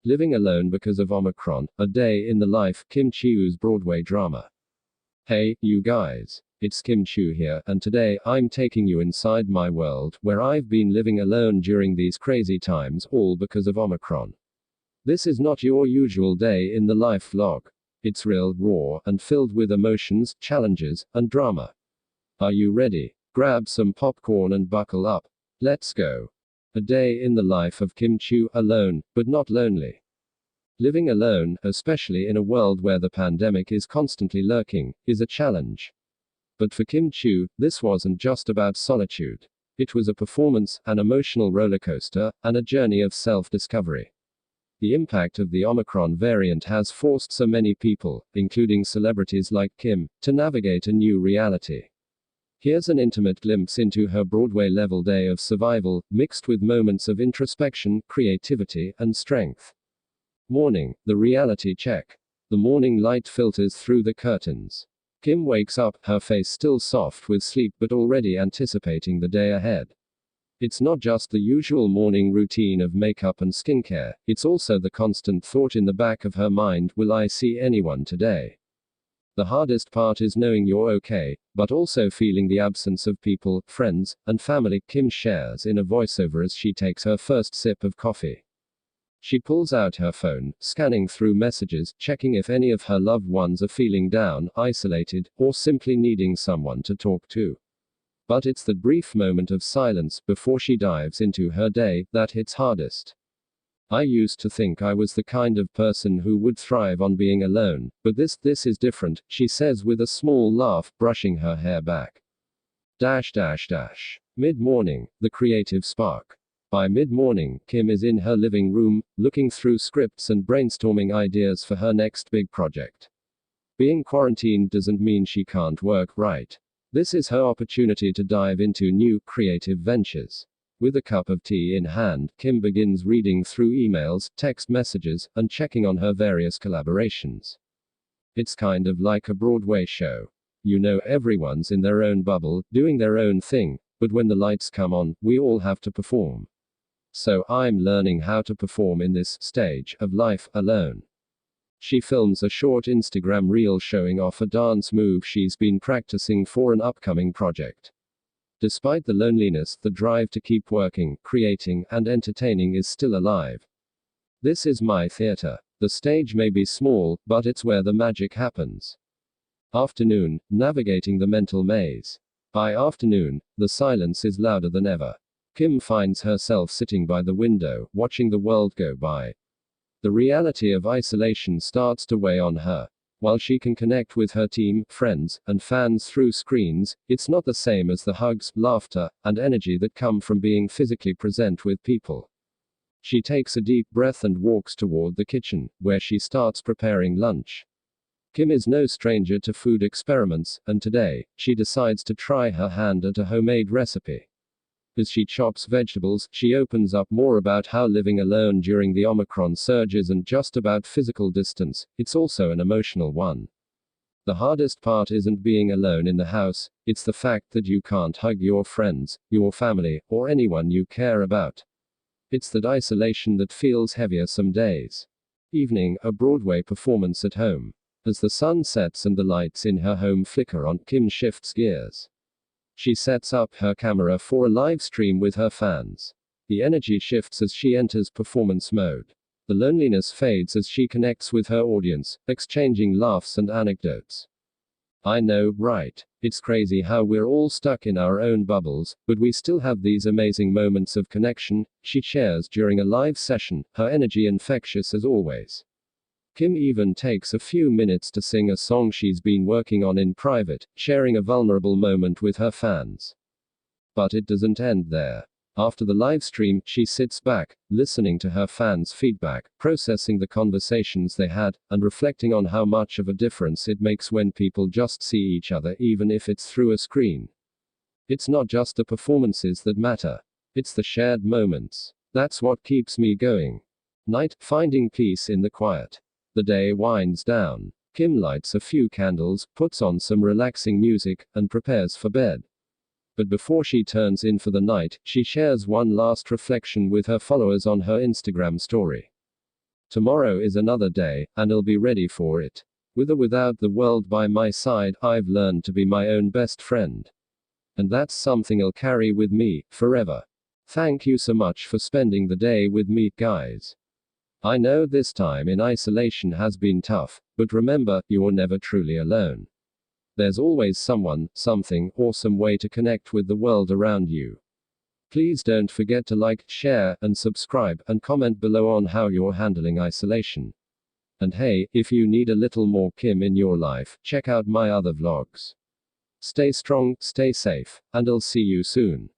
Living alone because of Omicron, a day in the life, Kim Chiu's Broadway drama. Hey, you guys. It's Kim Chiu here, and today, I'm taking you inside my world, where I've been living alone during these crazy times, all because of Omicron. This is not your usual day in the life vlog. It's real, raw, and filled with emotions, challenges, and drama. Are you ready? Grab some popcorn and buckle up. Let's go. A day in the life of Kim Chiu, alone, but not lonely. Living alone, especially in a world where the pandemic is constantly lurking, is a challenge. But for Kim Chiu, this wasn't just about solitude. It was a performance, an emotional rollercoaster, and a journey of self-discovery. The impact of the Omicron variant has forced so many people, including celebrities like Kim, to navigate a new reality. Here's an intimate glimpse into her Broadway-level day of survival, mixed with moments of introspection, creativity, and strength. Morning, the reality check. The morning light filters through the curtains. Kim wakes up, her face still soft with sleep but already anticipating the day ahead. It's not just the usual morning routine of makeup and skincare, it's also the constant thought in the back of her mind, will I see anyone today? The hardest part is knowing you're okay, but also feeling the absence of people, friends, and family, Kim shares in a voiceover as she takes her first sip of coffee. She pulls out her phone, scanning through messages, checking if any of her loved ones are feeling down, isolated, or simply needing someone to talk to. But it's the brief moment of silence before she dives into her day that hits hardest. I used to think I was the kind of person who would thrive on being alone, but this is different, she says with a small laugh, brushing her hair back. Mid-morning, the creative spark. By mid-morning, Kim is in her living room, looking through scripts and brainstorming ideas for her next big project. Being quarantined doesn't mean she can't work, right? This is her opportunity to dive into new, creative ventures. With a cup of tea in hand, Kim begins reading through emails, text messages, and checking on her various collaborations. It's kind of like a Broadway show. You know, everyone's in their own bubble, doing their own thing, but when the lights come on, we all have to perform. So I'm learning how to perform in this stage of life alone. She films a short Instagram reel showing off a dance move she's been practicing for an upcoming project. Despite the loneliness, the drive to keep working, creating, and entertaining is still alive. This is my theater. The stage may be small, but it's where the magic happens. Afternoon, navigating the mental maze. By afternoon, the silence is louder than ever. Kim finds herself sitting by the window, watching the world go by. The reality of isolation starts to weigh on her. While she can connect with her team, friends, and fans through screens, it's not the same as the hugs, laughter, and energy that come from being physically present with people. She takes a deep breath and walks toward the kitchen, where she starts preparing lunch. Kim is no stranger to food experiments, and today, she decides to try her hand at a homemade recipe. As she chops vegetables, she opens up more about how living alone during the Omicron surge isn't just about physical distance, it's also an emotional one. The hardest part isn't being alone in the house, it's the fact that you can't hug your friends, your family, or anyone you care about. It's that isolation that feels heavier some days. Evening, a Broadway performance at home. As the sun sets and the lights in her home flicker on, Kim shifts gears. She sets up her camera for a live stream with her fans. The energy shifts as she enters performance mode. The loneliness fades as she connects with her audience, exchanging laughs and anecdotes. I know, right? It's crazy how we're all stuck in our own bubbles, but we still have these amazing moments of connection, she shares during a live session, her energy infectious as always. Kim even takes a few minutes to sing a song she's been working on in private, sharing a vulnerable moment with her fans. But it doesn't end there. After the live stream, she sits back, listening to her fans' feedback, processing the conversations they had, and reflecting on how much of a difference it makes when people just see each other, even if it's through a screen. It's not just the performances that matter. It's the shared moments. That's what keeps me going. Night, finding peace in the quiet. The day winds down. Kim lights a few candles, puts on some relaxing music, and prepares for bed. But before she turns in for the night, she shares one last reflection with her followers on her Instagram story. Tomorrow is another day, and I'll be ready for it. With or without the world by my side, I've learned to be my own best friend. And that's something I'll carry with me, forever. Thank you so much for spending the day with me, guys. I know this time in isolation has been tough, but remember, you're never truly alone. There's always someone, something, or some way to connect with the world around you. Please don't forget to like, share, and subscribe, and comment below on how you're handling isolation. And hey, if you need a little more Kim in your life, check out my other vlogs. Stay strong, stay safe, and I'll see you soon.